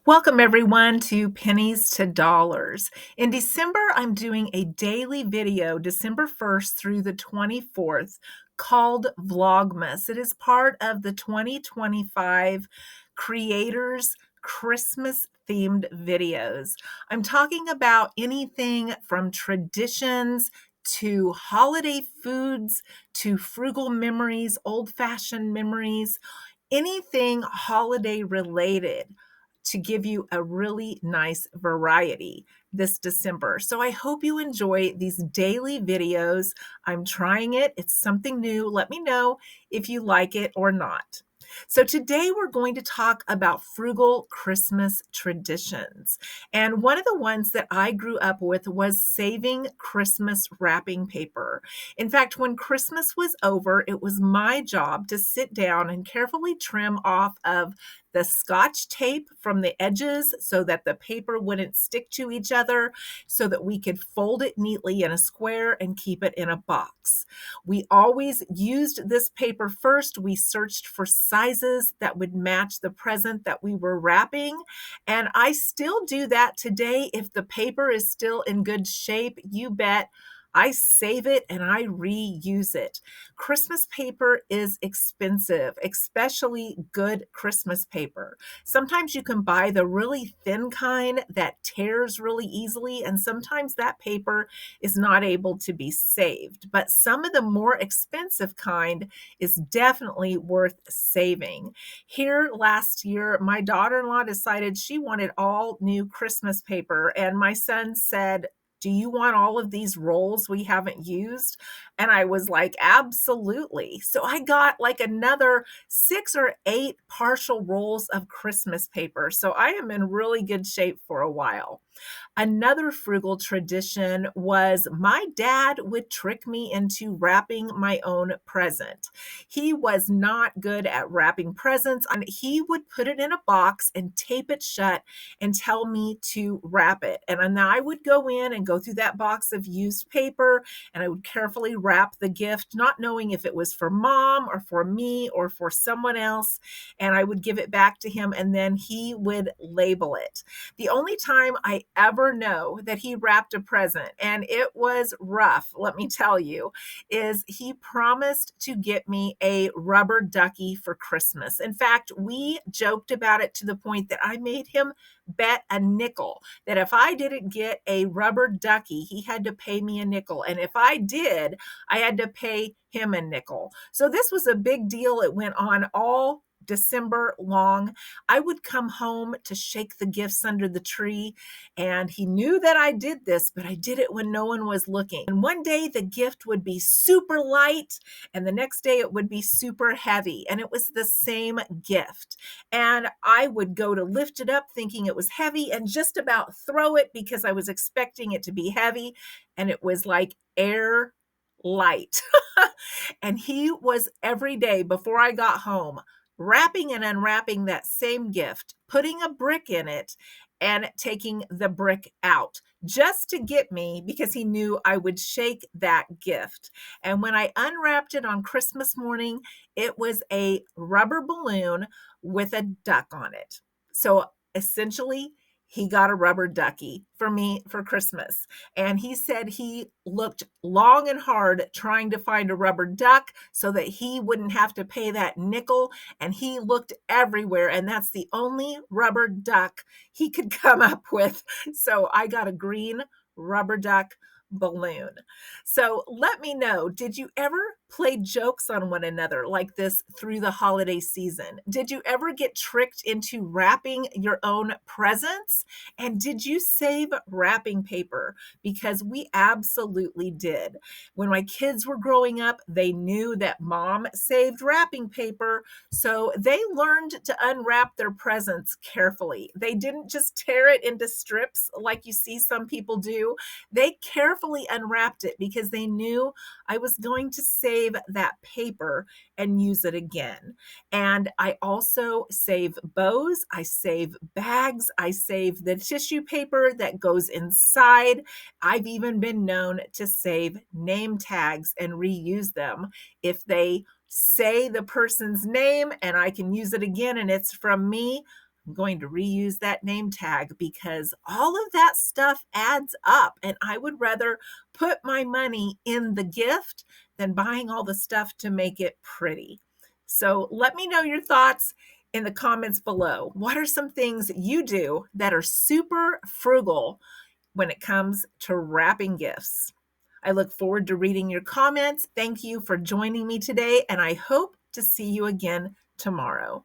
Welcome everyone to Pennies to Dollars. In December, I'm doing a daily video, December 1st through the 24th, called Vlogmas. It is part of the 2025 Creators Christmas themed videos. I'm talking about anything from traditions to holiday foods to frugal memories, old-fashioned memories, anything holiday related to give you a really nice variety this December. So I hope you enjoy these daily videos. I'm trying it. It's something new. Let me know if you like it or not. So today we're going to talk about frugal Christmas traditions. And one of the ones that I grew up with was saving Christmas wrapping paper. In fact, when Christmas was over, it was my job to sit down and carefully trim off of the Scotch tape from the edges so that the paper wouldn't stick to each other, so that we could fold it neatly in a square and keep it in a box. We always used this paper first. We searched for sizes that would match the present that we were wrapping, and I still do that today. If the paper is still in good shape, you bet I save it and I reuse it. Christmas paper is expensive, especially good Christmas paper. Sometimes you can buy the really thin kind that tears really easily, and sometimes that paper is not able to be saved. But some of the more expensive kind is definitely worth saving. Here last year, my daughter-in-law decided she wanted all new Christmas paper, and my son said, "Do you want all of these rolls we haven't used?" And I was like, absolutely. So I got like another 6 or 8 partial rolls of Christmas paper. So I am in really good shape for a while. Another frugal tradition was my dad would trick me into wrapping my own present. He was not good at wrapping presents, and he would put it in a box and tape it shut and tell me to wrap it. And then I would go in and go through that box of used paper, and I would carefully wrap the gift, not knowing if it was for mom or for me or for someone else. And I would give it back to him, and then he would label it. The only time I ever know that he wrapped a present, and it was rough, let me tell you, is he promised to get me a rubber ducky for Christmas. In fact, we joked about it to the point that I made him bet a nickel that if I didn't get a rubber ducky, he had to pay me a nickel. And if I did, I had to pay him a nickel. So this was a big deal. It went on all December long. I would come home to shake the gifts under the tree, and he knew that I did this, but I did it when no one was looking. And one day the gift would be super light, and the next day it would be super heavy, and it was the same gift. And I would go to lift it up thinking it was heavy and just about throw it because I was expecting it to be heavy, and it was like air light. And he was every day before I got home wrapping and unwrapping that same gift, putting a brick in it and taking the brick out just to get me, because he knew I would shake that gift. And when I unwrapped it on Christmas morning, it was a rubber balloon with a duck on it. So essentially, he got a rubber ducky for me for Christmas. And he said he looked long and hard trying to find a rubber duck so that he wouldn't have to pay that nickel. And he looked everywhere, and that's the only rubber duck he could come up with. So I got a green rubber duck balloon. So let me know, did you ever play jokes on one another like this through the holiday season? Did you ever get tricked into wrapping your own presents? And did you save wrapping paper? Because we absolutely did. When my kids were growing up, they knew that mom saved wrapping paper, so they learned to unwrap their presents carefully. They didn't just tear it into strips like you see some people do. They carefully unwrapped it because they knew I was going to save that paper and use it again. And I also save bows, I save bags, I save the tissue paper that goes inside. I've even been known to save name tags and reuse them if they say the person's name and I can use it again and it's from me. I'm going to reuse that name tag because all of that stuff adds up, and I would rather put my money in the gift than buying all the stuff to make it pretty. So let me know your thoughts in the comments below. What are some things you do that are super frugal when it comes to wrapping gifts? I look forward to reading your comments. Thank you for joining me today, and I hope to see you again tomorrow.